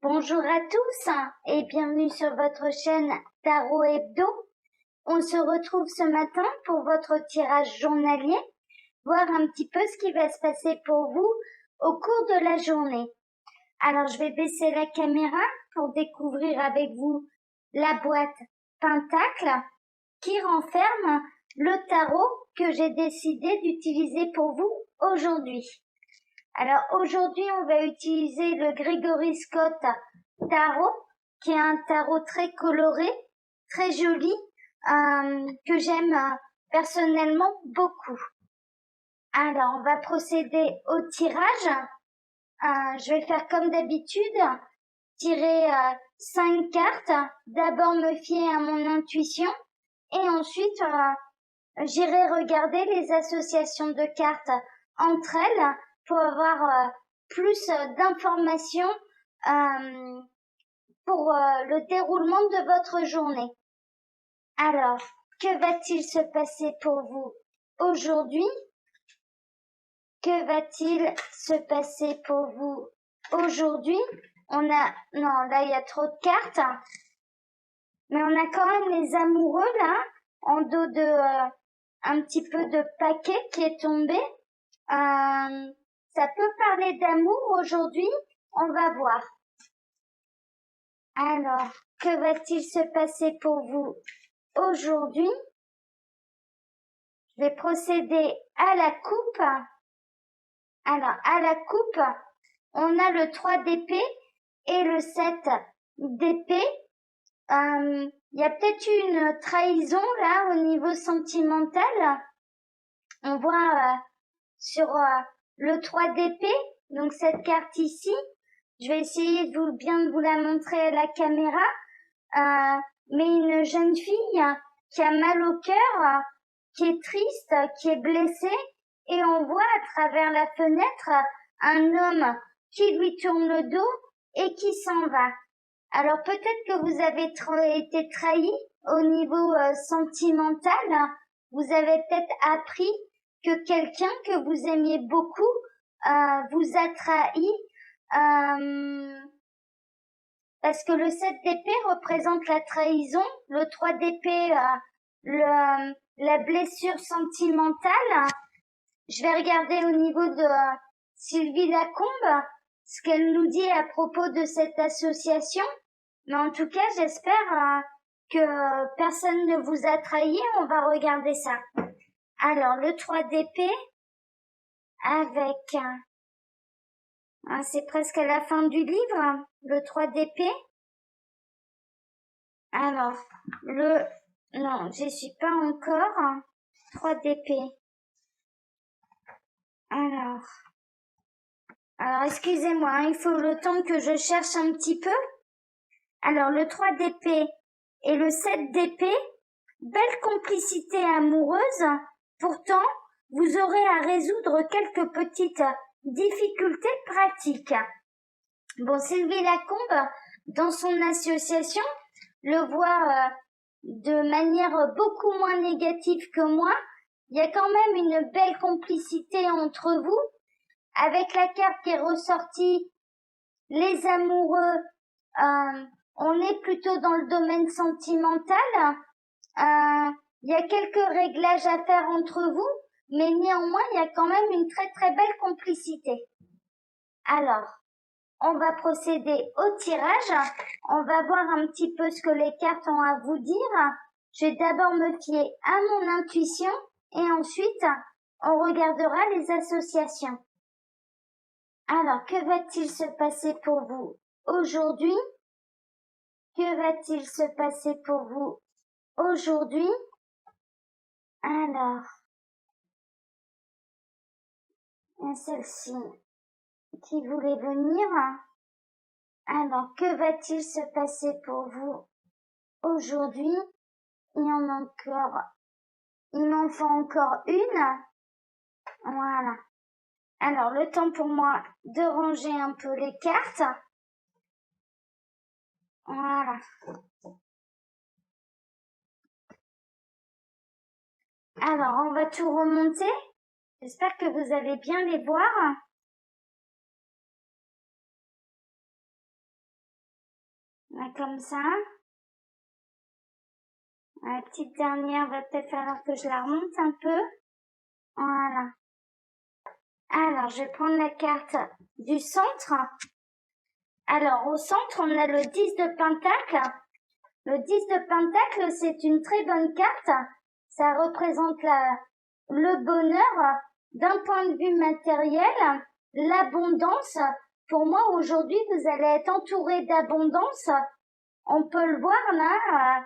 Bonjour à tous et bienvenue sur votre chaîne Tarot Hebdo. On se retrouve ce matin pour votre tirage journalier, voir un petit peu ce qui va se passer pour vous au cours de la journée. Alors je vais baisser la caméra pour découvrir avec vous la boîte Pentacle qui renferme le tarot que j'ai décidé d'utiliser pour vous aujourd'hui. Alors aujourd'hui, on va utiliser le Gregory Scott Tarot, qui est un tarot très coloré, très joli, que j'aime personnellement beaucoup. Alors, on va procéder au tirage. Je vais faire comme d'habitude, tirer 5 cartes. D'abord me fier à mon intuition et ensuite j'irai regarder les associations de cartes entre elles pour avoir plus d'informations pour le déroulement de votre journée. Alors, que va-t-il se passer pour vous aujourd'hui? Que va-t-il se passer pour vous aujourd'hui? Non, là il y a trop de cartes, mais on a quand même les amoureux là, en dos de un petit peu de paquet qui est tombé. Ça peut parler d'amour aujourd'hui, on va voir. Alors, que va-t-il se passer pour vous aujourd'hui? Je vais procéder à la coupe. Alors, à la coupe, on a le 3 d'épée et le 7 d'épée. Il y a peut-être une trahison là au niveau sentimental. On voit sur le 3 d'épée, donc cette carte ici. Je vais essayer de bien vous la montrer à la caméra. Mais une jeune fille qui a mal au cœur, qui est triste, qui est blessée, et on voit à travers la fenêtre un homme qui lui tourne le dos et qui s'en va. Alors peut-être que vous avez été trahi au niveau sentimental. Vous avez peut-être appris que quelqu'un que vous aimiez beaucoup vous a trahi. Parce que le 7 d'épée représente la trahison, le 3 d'épée, la blessure sentimentale. Je vais regarder au niveau de Sylvie Lacombe, ce qu'elle nous dit à propos de cette association. Mais en tout cas, j'espère que personne ne vous a trahi. On va regarder ça. Alors, le 3 d'épée avec... c'est presque à la fin du livre, le 3 d'épée. Alors, non, j'y suis pas encore. 3 d'épée. Alors, excusez-moi, il faut le temps que je cherche un petit peu. Alors, le 3 d'épée et le 7 d'épée, belle complicité amoureuse. Pourtant, vous aurez à résoudre quelques petites difficultés pratiques. Bon, Sylvie Lacombe, dans son association, le voit de manière beaucoup moins négative que moi. Il y a quand même une belle complicité entre vous. Avec la carte qui est ressortie, les amoureux, on est plutôt dans le domaine sentimental. Il y a quelques réglages à faire entre vous, mais néanmoins, il y a quand même une très très belle complicité. Alors, on va procéder au tirage. On va voir un petit peu ce que les cartes ont à vous dire. Je vais d'abord me fier à mon intuition et ensuite, on regardera les associations. Alors, que va-t-il se passer pour vous aujourd'hui? Que va-t-il se passer pour vous aujourd'hui? Alors, celle-ci qui voulait venir. Alors, que va-t-il se passer pour vous aujourd'hui? Il m'en faut encore une. Voilà. Alors, le temps pour moi de ranger un peu les cartes. Voilà. Alors, on va tout remonter. J'espère que vous allez bien les voir. Là, comme ça. La petite dernière va peut-être falloir que je la remonte un peu. Voilà. Alors, je vais prendre la carte du centre. Alors, au centre, on a le 10 de Pentacle. Le 10 de Pentacle, c'est une très bonne carte. Ça représente le bonheur d'un point de vue matériel, l'abondance. Pour moi, aujourd'hui, vous allez être entouré d'abondance. On peut le voir là.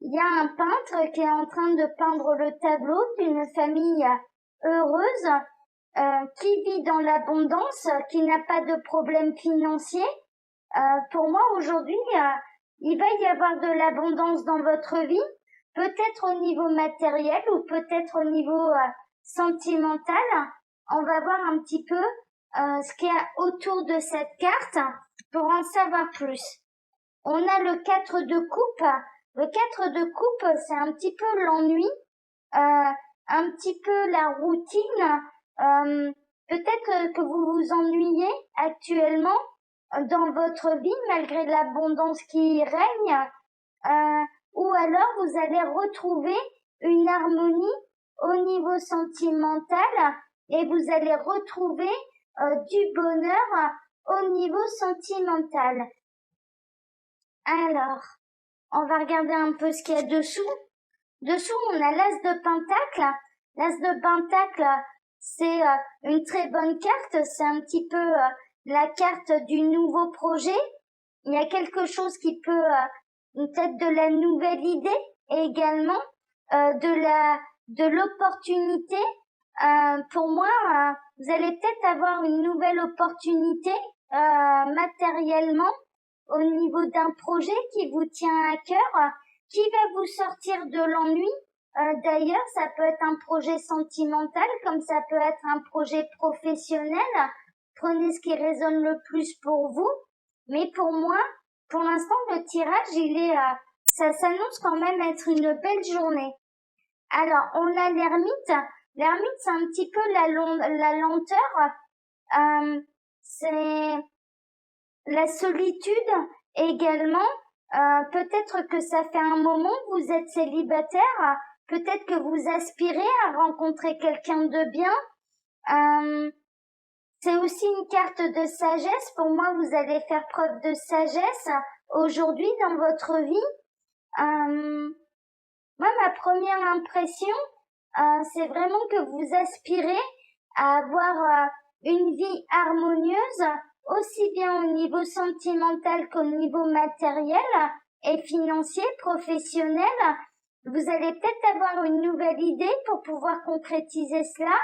Il y a un peintre qui est en train de peindre le tableau d'une famille heureuse, qui vit dans l'abondance, qui n'a pas de problème financier. Pour moi, aujourd'hui, il va y avoir de l'abondance dans votre vie, peut-être au niveau matériel ou peut-être au niveau sentimental. On va voir un petit peu ce qu'il y a autour de cette carte pour en savoir plus. On a le 4 de coupe. Le 4 de coupe, c'est un petit peu l'ennui, un petit peu la routine. Peut-être que vous vous ennuyez actuellement dans votre vie malgré l'abondance qui règne, ou alors vous allez retrouver une harmonie au niveau sentimental et vous allez retrouver du bonheur au niveau sentimental. Alors, on va regarder un peu ce qu'il y a dessous. Dessous, on a l'As de Pentacle. L'As de Pentacle, c'est une très bonne carte. C'est un petit peu la carte du nouveau projet. Il y a quelque chose qui peut, peut-être de la nouvelle idée et également de l'opportunité. Pour moi, vous allez peut-être avoir une nouvelle opportunité matériellement au niveau d'un projet qui vous tient à cœur, qui va vous sortir de l'ennui. D'ailleurs, ça peut être un projet sentimental, comme ça peut être un projet professionnel. Prenez ce qui résonne le plus pour vous. Mais pour moi, pour l'instant, le tirage, ça s'annonce quand même être une belle journée. Alors, on a l'ermite. L'ermite, c'est un petit peu la lenteur. C'est la solitude également. Peut-être que ça fait un moment que vous êtes célibataire. Peut-être que vous aspirez à rencontrer quelqu'un de bien. C'est aussi une carte de sagesse. Pour moi, vous allez faire preuve de sagesse aujourd'hui dans votre vie. Moi, ma première impression, c'est vraiment que vous aspirez à avoir une vie harmonieuse, aussi bien au niveau sentimental qu'au niveau matériel et financier, professionnel. Vous allez peut-être avoir une nouvelle idée pour pouvoir concrétiser cela,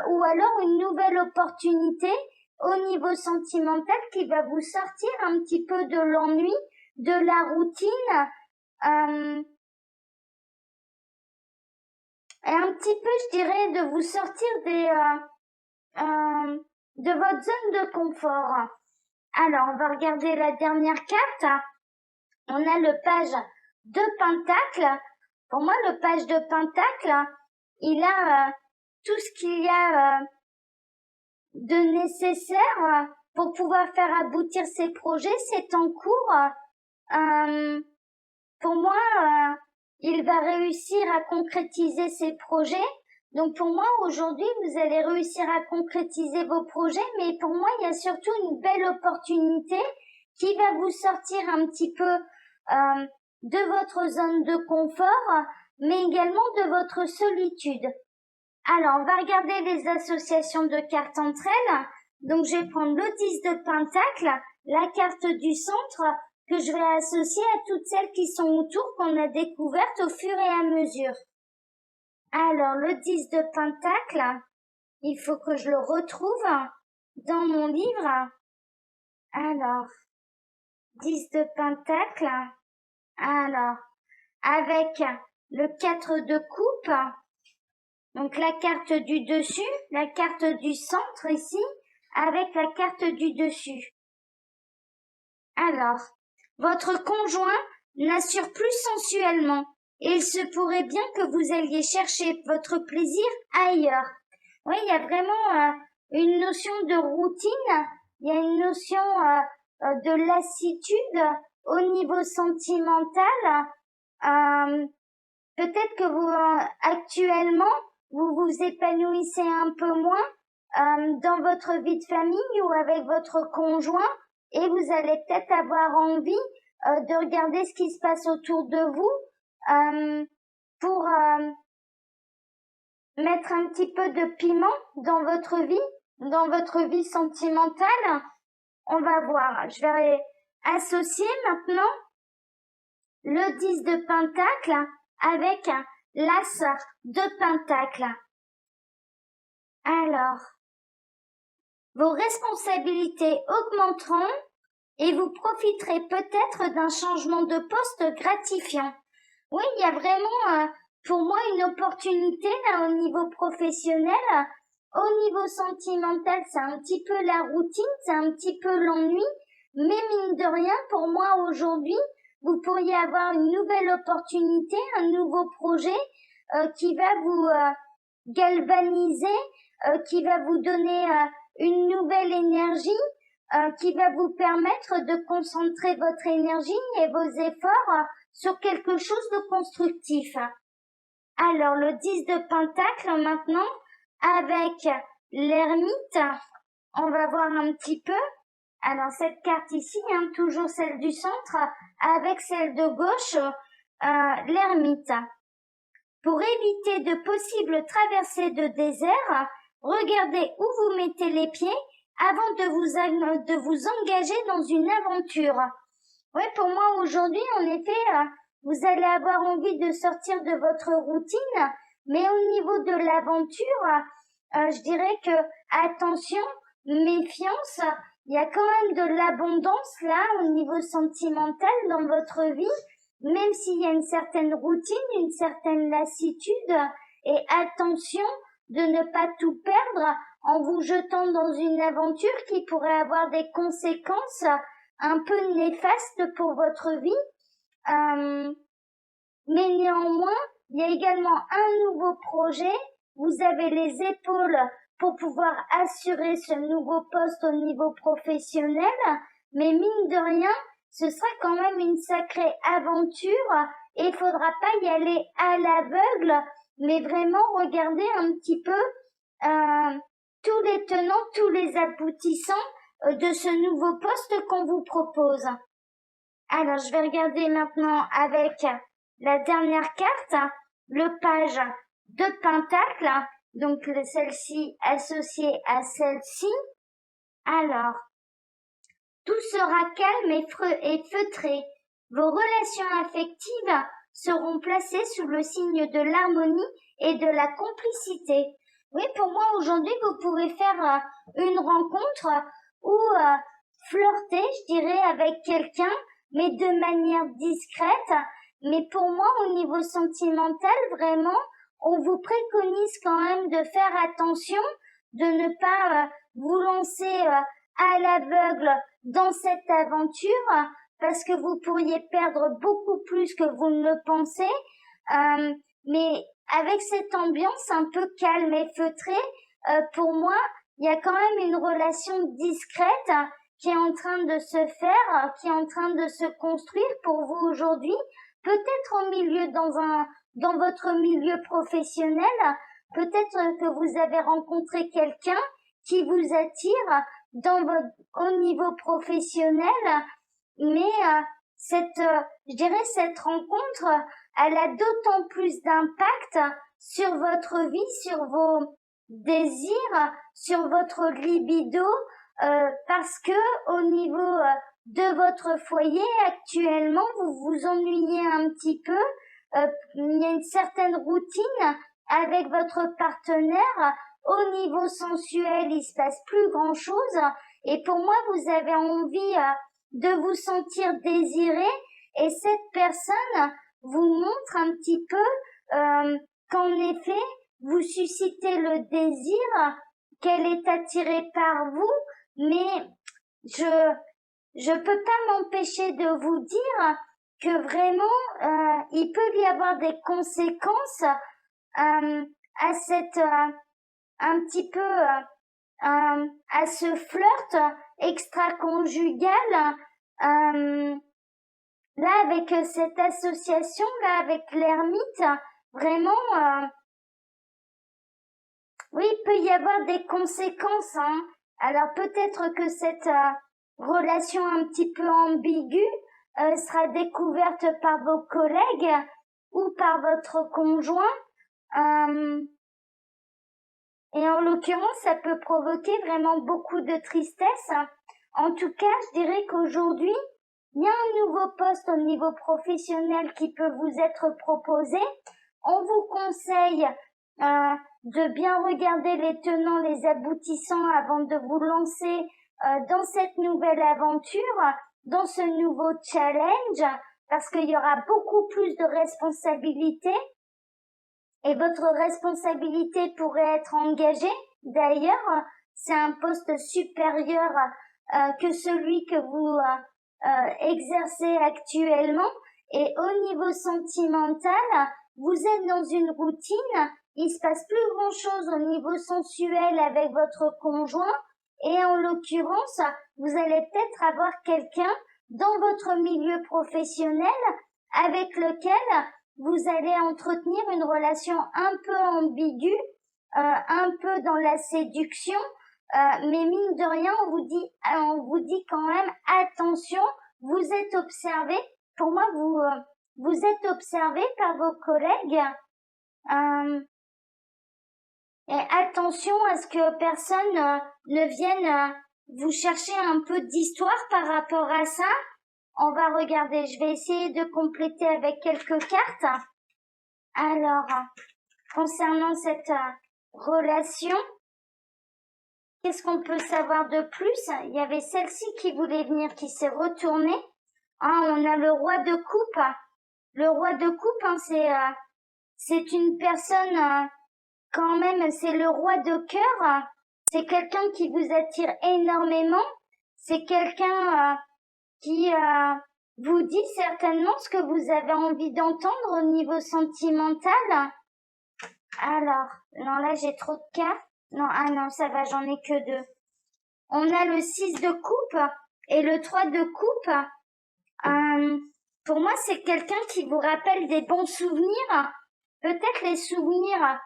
ou alors une nouvelle opportunité au niveau sentimental qui va vous sortir un petit peu de l'ennui, de la routine, et un petit peu, je dirais, de vous sortir de votre zone de confort. Alors, on va regarder la dernière carte. On a le page de Pentacle. Pour moi, le page de Pentacle, il a tout ce qu'il y a de nécessaire pour pouvoir faire aboutir ses projets. C'est en cours. Pour moi, il va réussir à concrétiser ses projets. Donc pour moi, aujourd'hui, vous allez réussir à concrétiser vos projets, mais pour moi, il y a surtout une belle opportunité qui va vous sortir un petit peu de votre zone de confort, mais également de votre solitude. Alors, on va regarder les associations de cartes entre elles. Donc, je vais prendre le 10 de Pentacle, la carte du centre, que je vais associer à toutes celles qui sont autour, qu'on a découvertes au fur et à mesure. Alors, le 10 de Pentacle, il faut que je le retrouve dans mon livre. Alors, 10 de Pentacle. Alors, avec le 4 de coupe, donc la carte du dessus, la carte du centre ici, avec la carte du dessus. Alors, votre conjoint n'assure plus sensuellement et il se pourrait bien que vous alliez chercher votre plaisir ailleurs. Oui, il y a vraiment une notion de routine, il y a une notion de lassitude au niveau sentimental, peut-être que vous actuellement vous vous épanouissez un peu moins dans votre vie de famille ou avec votre conjoint, et vous allez peut-être avoir envie de regarder ce qui se passe autour de vous pour mettre un petit peu de piment dans votre vie sentimentale. On va voir. Je vais associer maintenant le 10 de pentacle avec l'as de pentacle. Alors, vos responsabilités augmenteront et vous profiterez peut-être d'un changement de poste gratifiant. Oui, il y a vraiment pour moi une opportunité là au niveau professionnel. Au niveau sentimental, c'est un petit peu la routine, c'est un petit peu l'ennui, mais mine de rien, pour moi aujourd'hui, vous pourriez avoir une nouvelle opportunité, un nouveau projet qui va vous galvaniser, qui va vous donner une nouvelle énergie, qui va vous permettre de concentrer votre énergie et vos efforts sur quelque chose de constructif. Alors, le 10 de pentacle maintenant, avec l'ermite, on va voir un petit peu. Alors, cette carte ici, toujours celle du centre, avec celle de gauche, l'ermite. Pour éviter de possibles traversées de désert, regardez où vous mettez les pieds avant de vous engager dans une aventure. Oui, pour moi aujourd'hui, en effet, vous allez avoir envie de sortir de votre routine, mais au niveau de l'aventure, je dirais que attention, méfiance, il y a quand même de l'abondance là au niveau sentimental dans votre vie, même s'il y a une certaine routine, une certaine lassitude, et attention de ne pas tout perdre en vous jetant dans une aventure qui pourrait avoir des conséquences un peu néfastes pour votre vie. Mais néanmoins, il y a également un nouveau projet. Vous avez les épaules pour pouvoir assurer ce nouveau poste au niveau professionnel, mais mine de rien, ce sera quand même une sacrée aventure et il faudra pas y aller à l'aveugle, mais vraiment regarder un petit peu tous les tenants, tous les aboutissants de ce nouveau poste qu'on vous propose. Alors, je vais regarder maintenant avec la dernière carte, le page de pentacle, donc celle-ci associée à celle-ci. Alors, tout sera calme et feutré. Vos relations affectives seront placées sous le signe de l'harmonie et de la complicité. Oui, pour moi, aujourd'hui, vous pouvez faire une rencontre ou flirter, je dirais, avec quelqu'un, mais de manière discrète. Mais pour moi, au niveau sentimental, vraiment, on vous préconise quand même de faire attention, de ne pas vous lancer à l'aveugle dans cette aventure, parce que vous pourriez perdre beaucoup plus que vous ne le pensez. Mais avec cette ambiance un peu calme et feutrée, pour moi, il y a quand même une relation discrète qui est en train de se faire, qui est en train de se construire pour vous aujourd'hui, peut-être dans votre milieu professionnel, peut-être que vous avez rencontré quelqu'un qui vous attire au niveau professionnel, mais je dirais cette rencontre, elle a d'autant plus d'impact sur votre vie, sur vos désirs, sur votre libido, parce que au niveau de votre foyer actuellement, vous vous ennuyez un petit peu, il y a une certaine routine avec votre partenaire. Au niveau sensuel, il se passe plus grand chose, et pour moi, vous avez envie de vous sentir désiré, et cette personne vous montre un petit peu qu'en effet, vous suscitez le désir, qu'elle est attirée par vous, mais je peux pas m'empêcher de vous dire que vraiment, il peut y avoir des conséquences à cette un petit peu à ce flirt extra-conjugal là, avec cette association, là, avec l'ermite, vraiment, oui, il peut y avoir des conséquences, hein. Alors peut-être que cette relation un petit peu ambiguë sera découverte par vos collègues ou par votre conjoint. Et en l'occurrence, ça peut provoquer vraiment beaucoup de tristesse. En tout cas, je dirais qu'aujourd'hui, il y a un nouveau poste au niveau professionnel qui peut vous être proposé. On vous conseille de bien regarder les tenants, les aboutissants avant de vous lancer dans cette nouvelle aventure, dans ce nouveau challenge, parce qu'il y aura beaucoup plus de responsabilités et votre responsabilité pourrait être engagée. D'ailleurs, c'est un poste supérieur que celui que vous exercez actuellement. Et au niveau sentimental, vous êtes dans une routine, il se passe plus grand chose au niveau sensuel avec votre conjoint, et en l'occurrence, vous allez peut-être avoir quelqu'un dans votre milieu professionnel avec lequel vous allez entretenir une relation un peu ambiguë, un peu dans la séduction, mais mine de rien, on vous dit quand même attention, vous êtes observé. Pour moi, vous êtes observé par vos collègues. Et attention à ce que personne ne vienne vous chercher un peu d'histoire par rapport à ça. On va regarder, je vais essayer de compléter avec quelques cartes. Alors, concernant cette relation, qu'est-ce qu'on peut savoir de plus? Il y avait celle-ci qui voulait venir, qui s'est retournée. Ah, on a le roi de coupe. Le roi de coupe, hein, c'est une personne, quand même, c'est le roi de cœur. C'est quelqu'un qui vous attire énormément. C'est quelqu'un qui vous dit certainement ce que vous avez envie d'entendre au niveau sentimental. Alors, non, là, j'ai trop de cartes. Non, ah non, ça va, j'en ai que 2. On a le 6 de coupe et le 3 de coupe. Pour moi, c'est quelqu'un qui vous rappelle des bons souvenirs. Peut-être les souvenirs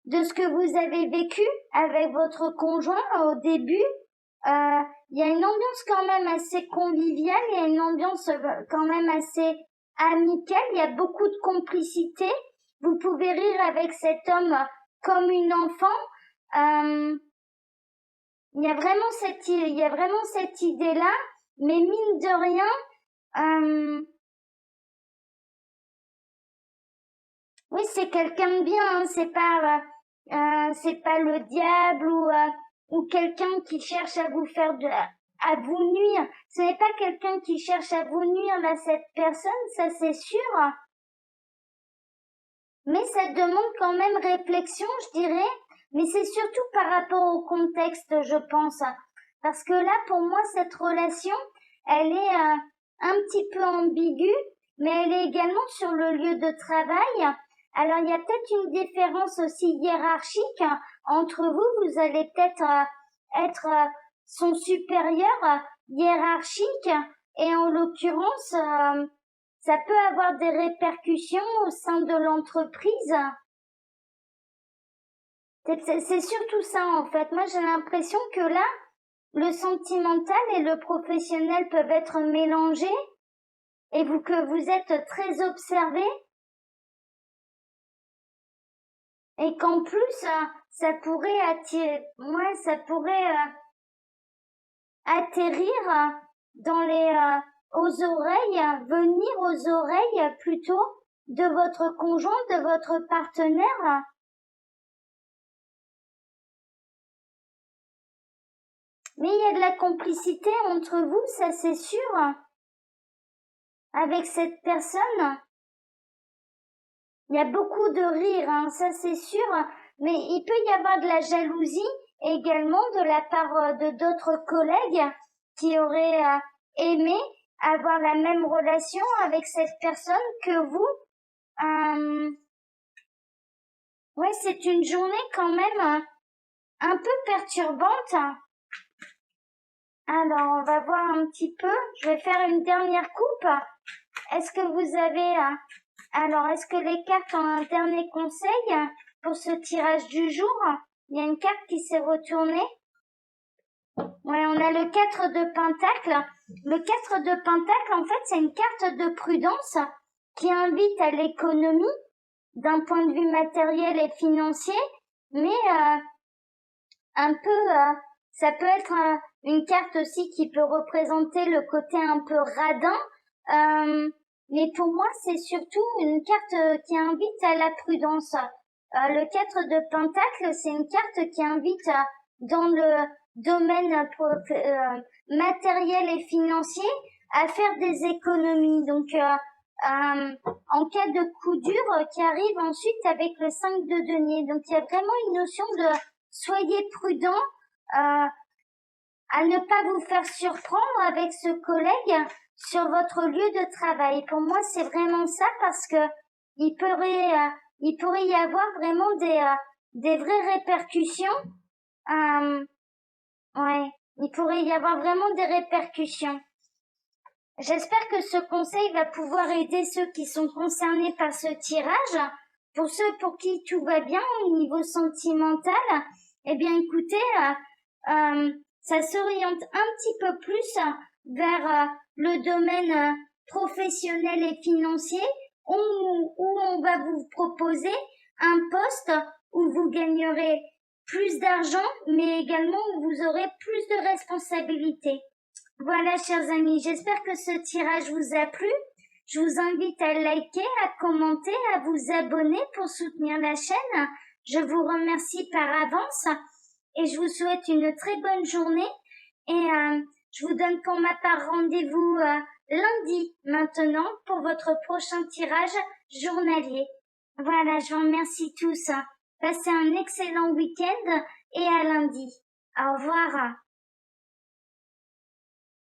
de ce que vous avez vécu avec votre conjoint au début. Il y a une ambiance quand même assez conviviale, il y a une ambiance quand même assez amicale, il y a beaucoup de complicité. Vous pouvez rire avec cet homme comme une enfant. Il y a vraiment cette idée-là, mais mine de rien, oui, c'est quelqu'un de bien, hein, c'est pas le diable ou quelqu'un qui cherche à vous à vous nuire. Ce n'est pas quelqu'un qui cherche à vous nuire là, cette personne, ça c'est sûr. Mais ça demande quand même réflexion, je dirais. Mais c'est surtout par rapport au contexte, je pense. Parce que là, pour moi, cette relation, elle est un petit peu ambiguë, mais elle est également sur le lieu de travail. Alors, il y a peut-être une différence aussi hiérarchique entre vous. Vous allez peut-être être son supérieur hiérarchique. Et en l'occurrence, ça peut avoir des répercussions au sein de l'entreprise. C'est surtout ça, en fait. Moi, j'ai l'impression que là, le sentimental et le professionnel peuvent être mélangés et que vous êtes très observé et qu'en plus, ça pourrait atterrir dans aux oreilles, venir aux oreilles plutôt de votre conjoint, de votre partenaire. Mais il y a de la complicité entre vous, ça c'est sûr, avec cette personne. Il y a beaucoup de rire, hein, ça c'est sûr, mais il peut y avoir de la jalousie également de la part de d'autres collègues qui auraient aimé avoir la même relation avec cette personne que vous. Ouais, c'est une journée quand même un peu perturbante. Alors, on va voir un petit peu. Je vais faire une dernière coupe. Est-ce que vous avez... alors, est-ce que les cartes ont un dernier conseil pour ce tirage du jour? Il y a une carte qui s'est retournée. Ouais, on a le 4 de Pentacle. Le 4 de Pentacle, en fait, c'est une carte de prudence qui invite à l'économie d'un point de vue matériel et financier, mais un peu, ça peut être une carte aussi qui peut représenter le côté un peu radin, mais pour moi, c'est surtout une carte qui invite à la prudence. Le 4 de Pentacle, c'est une carte qui invite dans le domaine matériel et financier à faire des économies. Donc, en cas de coup dur qui arrive ensuite avec le 5 de denier. Donc, il y a vraiment une notion de soyez prudent à ne pas vous faire surprendre avec ce collègue sur votre lieu de travail. Pour moi, c'est vraiment ça parce que il pourrait y avoir vraiment des vraies répercussions. Ouais, il pourrait y avoir vraiment des répercussions. J'espère que ce conseil va pouvoir aider ceux qui sont concernés par ce tirage. Pour ceux pour qui tout va bien au niveau sentimental, eh bien écoutez, ça s'oriente un petit peu plus vers le domaine professionnel et financier où on va vous proposer un poste où vous gagnerez plus d'argent, mais également où vous aurez plus de responsabilités. Voilà, chers amis, j'espère que ce tirage vous a plu. Je vous invite à liker, à commenter, à vous abonner pour soutenir la chaîne. Je vous remercie par avance et je vous souhaite une très bonne journée. Et je vous donne pour ma part rendez-vous lundi maintenant pour votre prochain tirage journalier. Voilà, je vous remercie tous. Passez un excellent week-end et à lundi. Au revoir.